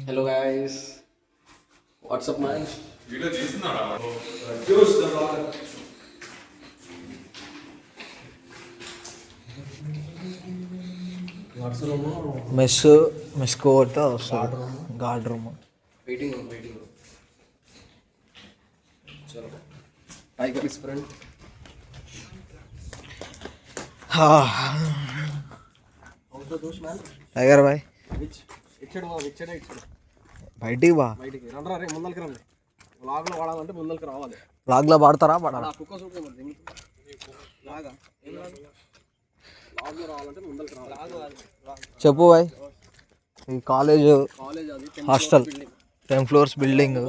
Hello guys, what's up man. Video తీస్తున్నాడా? Mess కోట వస్తుంది. Guard room. Waiting room. చలో, tiger is friend. Tiger boy ఇచ్చాడు బయటికి బా. బయటికి రండి రే, ముందరికి రండి. వ్లాగ్లో వాడాలంటే ముందరికి రావాలి. బ్లాగ్లో పాడతారా పాడాలా? కుక్క చూడ లాగా వ్లాగ్లో రావాలంటే ముందరికి రావాలి. చెప్పు బాయ్. ఈ కాలేజ్ కాలేజ్ అది హాస్టల్ 10 floors బిల్డింగ్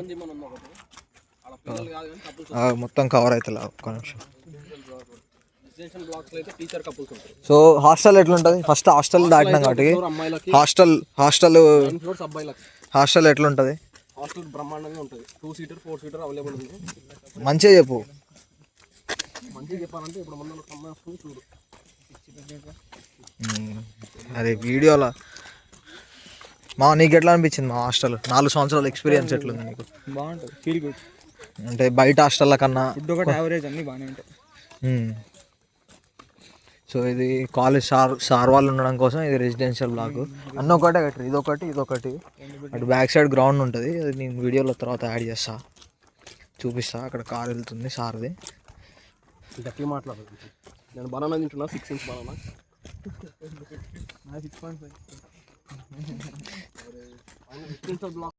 మొత్తం కవర్ అవుతుంది. ఒక్క నిమిషం. బ్లాక్స్ అయితే టీచర్ కపుల్స్ ఉంటారు. సో హాస్టల్ ఎట్లుంటుంది? ఫస్ట్ హాస్టల్ దాటినాం కాబట్టి అమ్మాయిలకి, హాస్టల్ 9 floors అబ్బాయిలకి. హాస్టల్ ఎట్లుంటుంది? హాస్టల్ బ్రహ్మాండంగా ఉంటుంది. 2 seater 4 seater అవైలబుల్ ఉంది. మంచిగా చెప్పు. మంచిగా చెప్పాలంటే ఇప్పుడు ముందు ఒక అమ్మాయి వస్తుంది చూడు. అరే వీడియోలో నీకు ఎట్లా అనిపించింది మా హాస్టల్? 4 సంవత్సరాల ఎక్స్పీరియన్స్ ఎట్లుంది నీకు? బాగుంటుంది, ఫీల్ గుడ్. అంటే బయట హాస్టల్ల కన్నా ఫుడ్ ఒకటి యావరేజ్, అన్నీ బాగానే ఉంటాయి. సో ఇది కాలేజ్ సార్ వాళ్ళు ఉండడం కోసం ఇది రెసిడెన్షియల్ బ్లాక్. అన్నీ ఒకటే కట్టరు, ఇదొకటి. అటు బ్యాక్ సైడ్ గ్రౌండ్ ఉంటుంది. అది నేను వీడియోలో తర్వాత యాడ్ చేస్తా, చూపిస్తా. అక్కడ కార్ వెళ్తుంది సార్ది. గట్టిగా మాట్లాడదు. నేను బనానా తింటున్నా, 6 inch బనానా. 6.5 బ్లాక్